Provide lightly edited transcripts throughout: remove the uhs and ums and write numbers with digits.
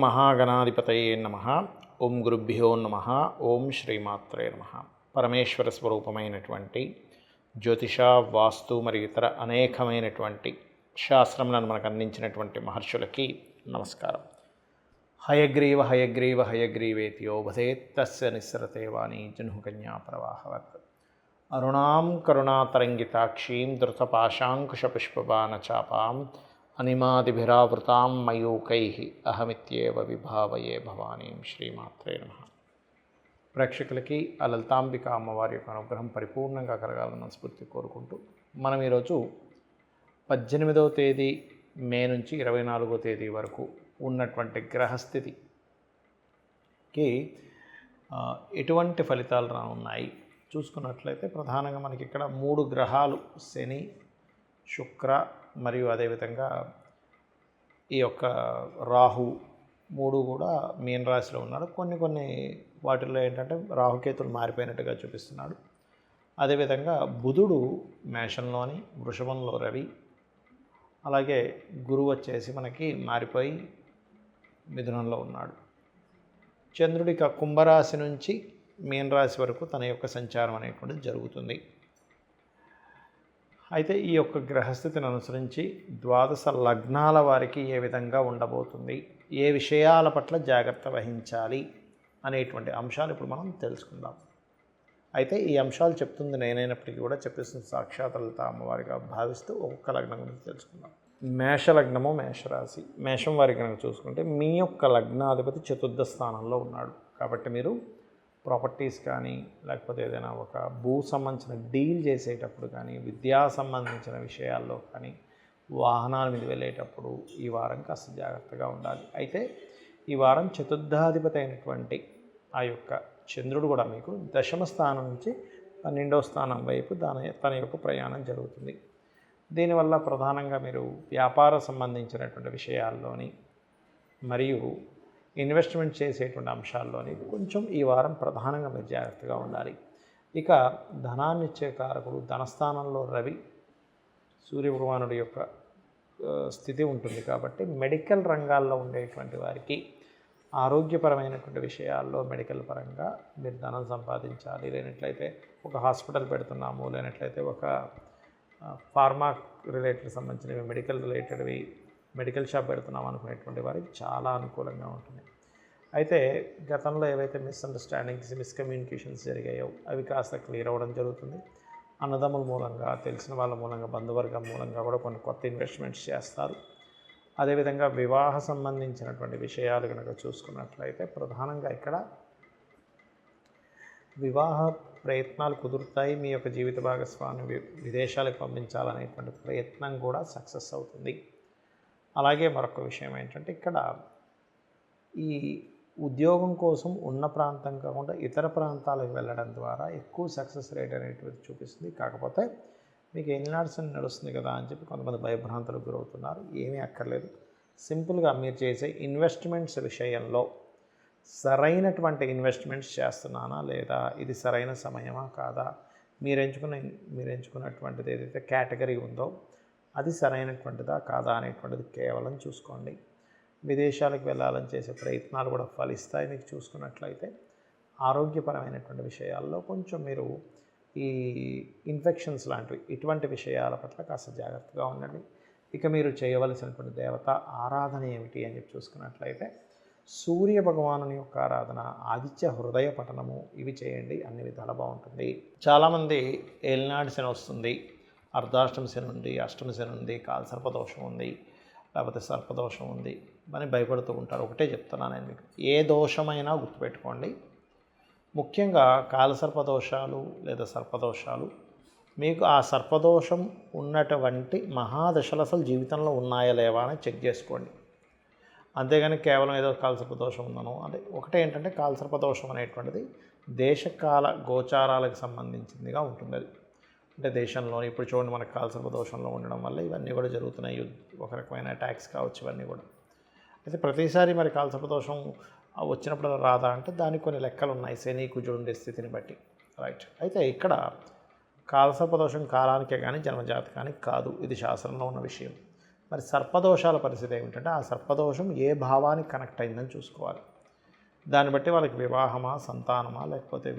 మహాగణాధిపతయే నమః. ఓం గురుభ్యో నమః. ఓం శ్రీమాత్రే నమః. పరమేశ్వర స్వరూపమైనటువంటి జ్యోతిష, వాస్తు మరియు ఇతర అనేకమైనటువంటి శాస్త్రములను మనకు అందించినటువంటి మహర్షులకి నమస్కారం. హయగ్రీవ హయగ్రీవ హయగ్రీవేతియో వదేత్ తస్య నిస్సరతే వాణి జహ్నుకన్యా ప్రవాహవత్. అరుణాం కరుణాతరంగితాక్షీం ధృతపాశాంకుశపుష్పబాణచాపాం అనిమాదిభిరావృతాం మయూకైః అహమిత్యేవ విభావయే భవానీం. శ్రీమాత్రే నమః. ప్రేక్షకులకి ఆ లలితాంబిక అమ్మవారి యొక్క అనుగ్రహం పరిపూర్ణంగా కలగాలని మనస్ఫూర్తి కోరుకుంటూ మనం ఈరోజు 18వ తేదీ మే నుంచి 24వ తేదీ వరకు ఉన్నటువంటి గ్రహస్థితికి ఎటువంటి ఫలితాలు రానున్నాయి చూసుకున్నట్లయితే ప్రధానంగా మనకి ఇక్కడ 3 గ్రహాలు శని, శుక్ర మరియు అదేవిధంగా ఈ యొక్క రాహు 3 కూడా మీన రాశిలో ఉన్నాడు. కొన్ని వాటిల్లో ఏంటంటే రాహుకేతులు మారిపోయినట్టుగా చూపిస్తున్నాడు. అదేవిధంగా బుధుడు మేషంలోని, వృషభంలో రవి, అలాగే గురువు వచ్చేసి మనకి మారిపోయి మిథునంలో ఉన్నాడు. చంద్రుడిక కుంభరాశి నుంచి మీన రాశి వరకు తన యొక్క సంచారం అనేటువంటిది జరుగుతుంది. అయితే ఈ యొక్క గ్రహస్థితిని అనుసరించి ద్వాదశ లగ్నాల వారికి ఏ విధంగా ఉండబోతుంది, ఏ విషయాల పట్ల జాగ్రత్త వహించాలి అనేటువంటి అంశాలు ఇప్పుడు మనం తెలుసుకుందాం. అయితే ఈ అంశాలు చెప్తుంది నేనైనప్పటికీ కూడా చెప్పేస్తుంది సాక్షాత్ లలిత అమ్మవారిగా భావిస్తూ ఒక్కొక్క లగ్నం గురించి తెలుసుకుందాం. మేషలగ్నము, మేషరాశి. మేషం వారి కనుక చూసుకుంటే మీ యొక్క లగ్నాధిపతి చతుర్థ స్థానంలో ఉన్నాడు. కాబట్టి మీరు ప్రాపర్టీస్ కానీ లేకపోతే ఏదైనా ఒక భూ సంబంధించిన డీల్ చేసేటప్పుడు కానీ, విద్యా సంబంధించిన విషయాల్లో కానీ, వాహనాల మీద వెళ్ళేటప్పుడు ఈ వారం కాస్త జాగ్రత్తగా ఉండాలి. అయితే ఈ వారం చతుర్థాధిపతి అయినటువంటి ఆ యొక్క చంద్రుడు కూడా మీకు దశమ స్థానం నుంచి 12వ స్థానం వైపు తన యొక్క ప్రయాణం జరుగుతుంది. దీనివల్ల ప్రధానంగా మీరు వ్యాపార సంబంధించినటువంటి విషయాల్లోని మరియు ఇన్వెస్ట్మెంట్ చేసేటువంటి అంశాల్లోని కొంచెం ఈ వారం ప్రధానంగా మీరు జాగ్రత్తగా ఉండాలి. ఇక ధనాన్ని ఇచ్చే కారకుడు ధనస్థానంలో రవి, సూర్యభగవానుడి యొక్క స్థితి ఉంటుంది. కాబట్టి మెడికల్ రంగాల్లో ఉండేటువంటి వారికి ఆరోగ్యపరమైనటువంటి విషయాల్లో మెడికల్ పరంగా మీరు ధనం సంపాదించాలి. లేనట్లయితే ఒక హాస్పిటల్ పెడుతున్నాము, లేనట్లయితే ఒక ఫార్మా రిలేటెడ్ సంబంధించినవి, మెడికల్ రిలేటెడ్వి మెడికల్ షాప్ పెడుతున్నాం అనుకునేటువంటి వారికి చాలా అనుకూలంగా ఉంటుంది. అయితే గతంలో ఏవైతే మిస్అండర్స్టాండింగ్స్, మిస్కమ్యూనికేషన్స్ జరిగాయో అవి కాస్త క్లియర్ అవ్వడం జరుగుతుంది. అన్నదమ్ముల మూలంగా, తెలిసిన వాళ్ళ మూలంగా, బంధువర్గం మూలంగా కూడా కొన్ని కొత్త ఇన్వెస్ట్మెంట్స్ చేస్తారు. అదేవిధంగా వివాహ సంబంధించినటువంటి విషయాలు కనుక చూసుకున్నట్లయితే ప్రధానంగా ఇక్కడ వివాహ ప్రయత్నాలు కుదురుతాయి. మీ యొక్క జీవిత భాగస్వామిని విదేశాలకు పంపించాలనేటువంటి ప్రయత్నం కూడా సక్సెస్ అవుతుంది. అలాగే మరొక విషయం ఏంటంటే ఇక్కడ ఈ ఉద్యోగం కోసం ఉన్న ప్రాంతం కాకుండా ఇతర ప్రాంతాలకు వెళ్ళడం ద్వారా ఎక్కువ సక్సెస్ రేట్ అనేటువంటిది చూపిస్తుంది. కాకపోతే మీకు ఎన్లాడ్స్ అని నడుస్తుంది కదా అని చెప్పి కొంతమంది భయభ్రాంతులకు గురవుతున్నారు. ఏమీ అక్కర్లేదు. సింపుల్గా మీరు చేసే ఇన్వెస్ట్మెంట్స్ విషయంలో సరైనటువంటి ఇన్వెస్ట్మెంట్స్ చేస్తున్నానా లేదా, ఇది సరైన సమయమా కాదా, మీరు ఎంచుకున్నటువంటిది ఏదైతే కేటగిరీ ఉందో అది సరైనటువంటిదా కాదా అనేటువంటిది కేవలం చూసుకోండి. విదేశాలకు వెళ్ళాలని చేసే ప్రయత్నాలు కూడా ఫలిస్తాయి. మీకు చూసుకున్నట్లయితే ఆరోగ్యపరమైనటువంటి విషయాల్లో కొంచెం మీరు ఈ ఇన్ఫెక్షన్స్ లాంటివి ఇటువంటి విషయాల పట్ల కాస్త జాగ్రత్తగా ఉండండి. ఇక మీరు చేయవలసినటువంటి దేవత ఆరాధన ఏమిటి అని చెప్పి చూసుకున్నట్లయితే సూర్య భగవానుని యొక్క ఆరాధన, ఆదిత్య హృదయ పఠనము ఇవి చేయండి. అన్ని విధాల బాగుంటుంది. చాలామంది ఏలినాడు శని వస్తుంది, అర్ధాష్టమ శని ఉంది, అష్టమ శని ఉంది, కాలసర్పదోషం ఉంది, లేకపోతే సర్పదోషం ఉంది అని భయపడుతూ ఉంటారు. ఒకటే చెప్తున్నాను నేను మీకు, ఏ దోషమైనా గుర్తుపెట్టుకోండి. ముఖ్యంగా కాలసర్పదోషాలు లేదా సర్పదోషాలు మీకు ఆ సర్పదోషం ఉన్నటువంటి మహాదశలు అసలు జీవితంలో ఉన్నాయా లేవా అని చెక్ చేసుకోండి. అంతేగాని కేవలం ఏదో కాలసర్పదోషం ఉందనో అంటే ఒకటే ఏంటంటే కాలసర్పదోషం అనేటువంటిది దేశకాల గోచారాలకు సంబంధించిందిగా ఉంటుంది. అది అంటే దేశంలోని ఇప్పుడు చూడండి మనకు కాలసర్పదోషంలో ఉండడం వల్ల ఇవన్నీ కూడా జరుగుతున్నాయి. ఒక రకమైన అటాక్స్ కావచ్చు ఇవన్నీ కూడా. అయితే ప్రతిసారి మరి కాలసర్పదోషం వచ్చినప్పుడు రాదా అంటే దానికి కొన్ని లెక్కలు ఉన్నాయి శని కుజుడు ఉండే స్థితిని బట్టి, రైట్. అయితే ఇక్కడ కాలసర్పదోషం కాలానికే కానీ జన్మజాతకానికి కాదు, ఇది శాస్త్రంలో ఉన్న విషయం. మరి సర్పదోషాల పరిస్థితి ఏమిటంటే ఆ సర్పదోషం ఏ భావానికి కనెక్ట్ అయిందని చూసుకోవాలి. దాన్ని బట్టి వాళ్ళకి వివాహమా, సంతానమా, లేకపోతే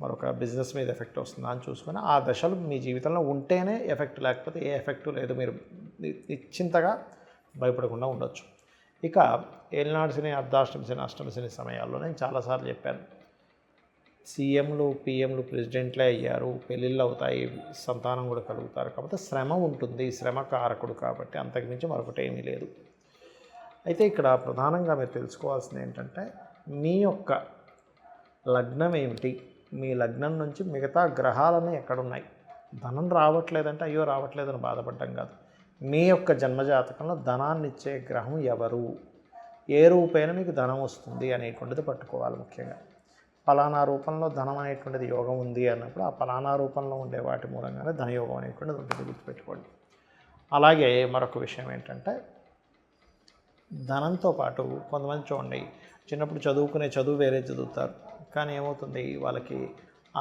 మరొక బిజినెస్ మీద ఎఫెక్ట్ వస్తుందా అని చూసుకొని ఆ దశలు మీ జీవితంలో ఉంటేనే ఎఫెక్ట్, లేకపోతే ఏ ఎఫెక్టు లేదు. మీరు నిశ్చింతగా భయపడకుండా ఉండొచ్చు. ఇక ఏలినాడు శని, అర్ధాష్టమి శని, అష్టమి శని సమయాల్లో నేను చాలాసార్లు చెప్పాను, సీఎంలు, పిఎంలు, ప్రెసిడెంట్లే అయ్యారు, పెళ్ళిళ్ళు అవుతాయి, సంతానం కూడా కలుగుతారు. కాబట్టి శ్రమ ఉంటుంది, శ్రమ కారకుడు కాబట్టి అంతకుమించి మరొకటి ఏమీ లేదు. అయితే ఇక్కడ ప్రధానంగా మీరు తెలుసుకోవాల్సింది ఏంటంటే మీ యొక్క లగ్నం ఏమిటి, మీ లగ్నం నుంచి మిగతా గ్రహాలన్నీ ఎక్కడున్నాయి. ధనం రావట్లేదంటే అయ్యో రావట్లేదని బాధపడ్డం కాదు. మీ యొక్క జన్మజాతకంలో ధనాన్ని ఇచ్చే గ్రహం ఎవరు, ఏ రూపైన మీకు ధనం వస్తుంది అనేటువంటిది పట్టుకోవాలి. ముఖ్యంగా ఫలానా రూపంలో ధనం అనేటువంటిది యోగం ఉంది అన్నప్పుడు ఆ ఫలానా రూపంలో ఉండే వాటి మూలంగానే ధనయోగం అనేటువంటిది ఉంటుంది, గుర్తుపెట్టుకోండి. అలాగే మరొక విషయం ఏంటంటే ధనంతో పాటు కొంతమంది చూడండి, చిన్నప్పుడు చదువుకునే చదువు వేరే చదువుతారు, కానీ ఏమవుతుంది వాళ్ళకి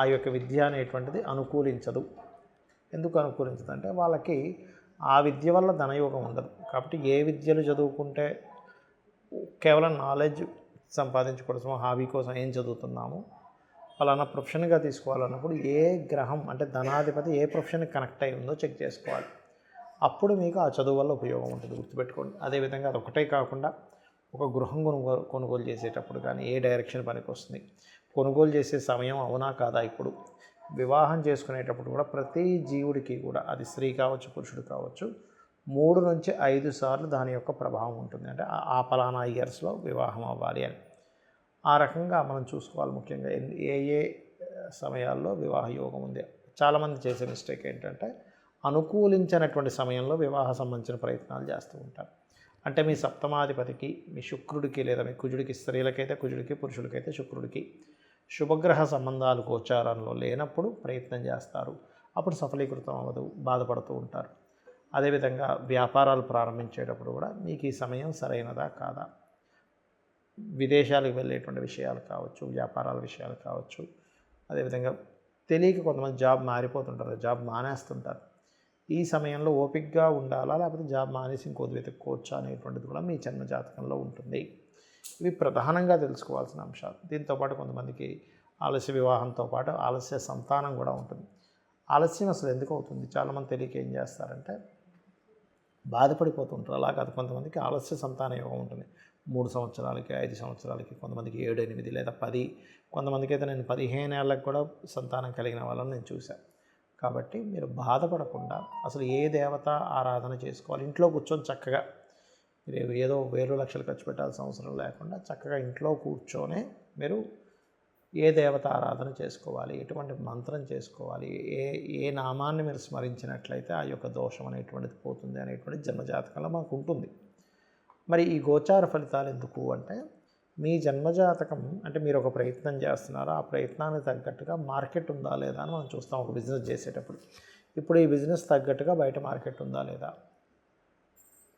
ఆ యొక్క విద్య అనేటువంటిది అనుకూలించదు. ఎందుకు అనుకూలించదు అంటే వాళ్ళకి ఆ విద్య వల్ల ధనయోగం ఉండదు. కాబట్టి ఏ విద్యలు చదువుకుంటే కేవలం నాలెడ్జ్ సంపాదించుకోవడం, హాబీ కోసం ఏం చదువుతున్నాము, ఫలానా ప్రొఫెషన్గా తీసుకోవాలన్నప్పుడు ఏ గ్రహం అంటే ధనాధిపతి ఏ ప్రొఫెషన్కి కనెక్ట్ అయి ఉందో చెక్ చేసుకోవాలి. అప్పుడు మీకు ఆ చదువు వల్ల ఉపయోగం ఉంటుంది, గుర్తుపెట్టుకోండి. అదేవిధంగా అది ఒకటే కాకుండా ఒక గృహం కొనుగోలు చేసేటప్పుడు కానీ ఏ డైరెక్షన్ పనికి వస్తుంది, కొనుగోలు చేసే సమయం అవునా కాదా, ఇప్పుడు వివాహం చేసుకునేటప్పుడు కూడా ప్రతి జీవుడికి కూడా అది స్త్రీ కావచ్చు, పురుషుడు కావచ్చు, 3 నుంచి 5 సార్లు దాని యొక్క ప్రభావం ఉంటుంది. అంటే ఆ పలానా ఇయర్స్లో వివాహం అవ్వాలి అని ఆ రకంగా మనం చూసుకోవాలి. ముఖ్యంగా ఏ ఏ సమయాల్లో వివాహ యోగం ఉంది. చాలామంది చేసే మిస్టేక్ ఏంటంటే అనుకూలించినటువంటి సమయంలో వివాహ సంబంధించిన ప్రయత్నాలు చేస్తూ ఉంటారు. అంటే మీ సప్తమాధిపతికి, మీ శుక్రుడికి లేదా మీ కుజుడికి, స్త్రీలకైతే కుజుడికి, పురుషుడికైతే శుక్రుడికి శుభగ్రహ సంబంధాలు గోచారంలో లేనప్పుడు ప్రయత్నం చేస్తారు. అప్పుడు సఫలీకృతం అవ్వదు, బాధపడుతూ ఉంటారు. అదేవిధంగా వ్యాపారాలు ప్రారంభించేటప్పుడు కూడా మీకు ఈ సమయం సరైనదా కాదా, విదేశాలకు వెళ్ళేటువంటి విషయాలు కావచ్చు, వ్యాపారాల విషయాలు కావచ్చు. అదేవిధంగా తెలియక కొంతమంది జాబ్ మారిపోతుంటారు, జాబ్ మానేస్తుంటారు. ఈ సమయంలో ఓపికగా ఉండాలా, లేకపోతే జాబ్ మానేసి ఇంకోది వెతుక్కోవచ్చా అనేటువంటిది కూడా మీ జన్మ జాతకంలో ఉంటుంది. ఇవి ప్రధానంగా తెలుసుకోవాల్సిన అంశాలు. దీంతోపాటు కొంతమందికి ఆలస్య వివాహంతో పాటు ఆలస్య సంతానం కూడా ఉంటుంది. ఆలస్యం అసలు ఎందుకు అవుతుంది, చాలామంది తెలియక ఏం చేస్తారంటే బాధపడిపోతుంటారు. అలా కాదు, కొంతమందికి ఆలస్య సంతాన యోగం ఉంటుంది. 3 సంవత్సరాలకి, 5 సంవత్సరాలకి, కొంతమందికి 7, 8 లేదా 10, కొంతమందికి అయితే నేను 15 ఏళ్ళకి కూడా సంతానం కలిగిన వాళ్ళని నేను చూశాను. కాబట్టి మీరు బాధపడకుండా అసలు ఏ దేవత ఆరాధన చేసుకోవాలి, ఇంట్లో కూర్చొని చక్కగా మీరు ఏదో వేలు లక్షలు ఖర్చు పెట్టాల్సిన అవసరం లేకుండా చక్కగా ఇంట్లో కూర్చొనే మీరు ఏ దేవత ఆరాధన చేసుకోవాలి, ఎటువంటి మంత్రం చేసుకోవాలి, ఏ నామాన్ని మీరు స్మరించినట్లయితే ఆ యొక్క దోషం అనేటువంటిది పోతుంది అనేటువంటిది జన్మజాతకంలో మాకు ఉంటుంది. మరి ఈ గోచార ఫలితాలు ఎందుకు అంటే మీ జన్మజాతకం అంటే మీరు ఒక ప్రయత్నం చేస్తున్నారో ఆ ప్రయత్నానికి తగ్గట్టుగా మార్కెట్ ఉందా లేదా అని మనం చూస్తాం ఒక బిజినెస్ చేసేటప్పుడు. ఇప్పుడు ఈ బిజినెస్ తగ్గట్టుగా బయట మార్కెట్ ఉందా లేదా,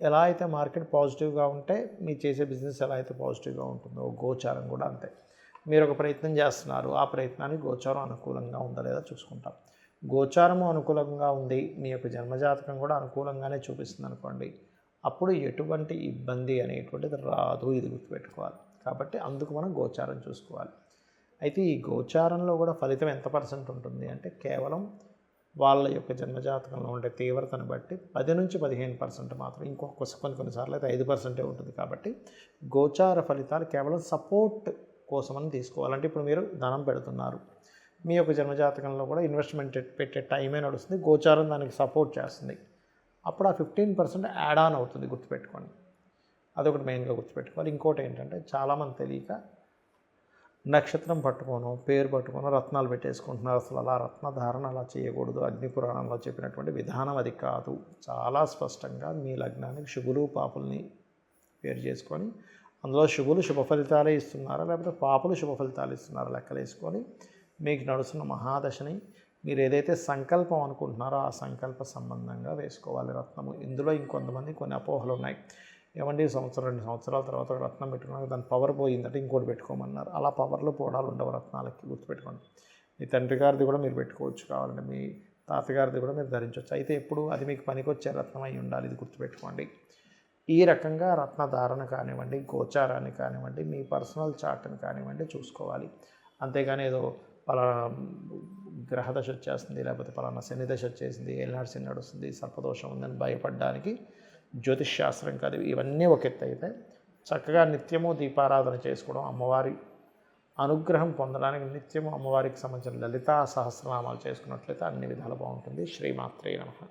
ఎలా అయితే మార్కెట్ పాజిటివ్గా ఉంటే మీరు చేసే బిజినెస్ ఎలా అయితే పాజిటివ్గా ఉంటుందో గోచారం కూడా అంతే. మీరు ఒక ప్రయత్నం చేస్తున్నారు, ఆ ప్రయత్నానికి గోచారం అనుకూలంగా ఉందా లేదా చూసుకుంటాం. గోచారము అనుకూలంగా ఉంది, మీ యొక్క జన్మజాతకం కూడా అనుకూలంగానే చూపిస్తుంది అనుకోండి, అప్పుడు ఎటువంటి ఇబ్బంది అనేటువంటిది రాదు, ఇది గుర్తుపెట్టుకోవాలి. కాబట్టి అందుకు మనం గోచారం చూసుకోవాలి. అయితే ఈ గోచారంలో కూడా ఫలితం ఎంత % ఉంటుంది అంటే కేవలం వాళ్ళ యొక్క జన్మజాతకంలో ఉండే తీవ్రతను బట్టి 10 నుంచి 15% మాత్రం, కొన్నిసార్లు అయితే 5% ఉంటుంది. కాబట్టి గోచార ఫలితాలు కేవలం సపోర్ట్ కోసమని తీసుకోవాలంటే ఇప్పుడు మీరు ధనం పెడుతున్నారు, మీ యొక్క జన్మజాతకంలో కూడా ఇన్వెస్ట్మెంట్ పెట్టే టైమే నడుస్తుంది, గోచారం దానికి సపోర్ట్ చేస్తుంది. అప్పుడు ఆ 15% యాడ్ ఆన్ అవుతుంది, గుర్తుపెట్టుకోండి. అదొకటి మెయిన్గా గుర్తుపెట్టుకోవాలి. ఇంకోటి ఏంటంటే చాలామంది తెలియక నక్షత్రం పట్టుకోను, పేరు పట్టుకోను రత్నాలు పెట్టేసుకుంటున్నారు. అసలు అలా రత్నధారణ అలా చేయకూడదు. అగ్నిపురాణంలో చెప్పినటువంటి విధానం అది కాదు. చాలా స్పష్టంగా మీ లగ్నానికి శుభులు పాపుల్ని పేరు చేసుకొని అందులో శుభులు శుభ ఫలితాలే ఇస్తున్నారా లేకపోతే పాపులు శుభ ఫలితాలు ఇస్తున్నారా లెక్కలేసుకొని మీకు నడుస్తున్న మహాదశని మీరు ఏదైతే సంకల్పం అనుకుంటున్నారో ఆ సంకల్ప సంబంధంగా వేసుకోవాలి రత్నము. ఇందులో ఇంకొంతమంది కొన్ని అపోహలు ఉన్నాయి. ఏమండి 1 సంవత్సరం 2 సంవత్సరాల తర్వాత రత్నం పెట్టుకున్నాక దాని పవర్ పోయిందంటే ఇంకోటి పెట్టుకోమన్నారు. అలా పవర్లో పోవడాలు ఉండవు రత్నాలకి, గుర్తుపెట్టుకోండి. మీ తండ్రి గారిది కూడా మీరు పెట్టుకోవచ్చు కావాలంటే, మీ తాతగారిది కూడా మీరు ధరించవచ్చు. అయితే ఎప్పుడు అది మీకు పనికొచ్చే రత్నం అయి ఉండాలి, ఇది గుర్తుపెట్టుకోండి. ఈ రకంగా రత్నధారణ కానివ్వండి, గోచారాన్ని కానివ్వండి, మీ పర్సనల్ చార్ట్ని కానివ్వండి చూసుకోవాలి. అంతేగాని ఏదో పలానా గ్రహదశ వచ్చేస్తుంది, లేకపోతే పలానా శని దశ వచ్చేసింది, ఏలినాడు శని నడుస్తుంది, సర్పదోషం ఉందని భయపడడానికి జ్యోతిష్ శాస్త్రం కాదు. ఇవన్నీ ఒక ఎత్తు అయితే చక్కగా నిత్యము దీపారాధన చేసుకోవడం, అమ్మవారి అనుగ్రహం పొందడానికి నిత్యము అమ్మవారికి సంబంధించిన లలితా సహస్రనామాలు చేసుకున్నట్లయితే అన్ని విధాలు బాగుంటుంది. శ్రీమాత్రే నమః.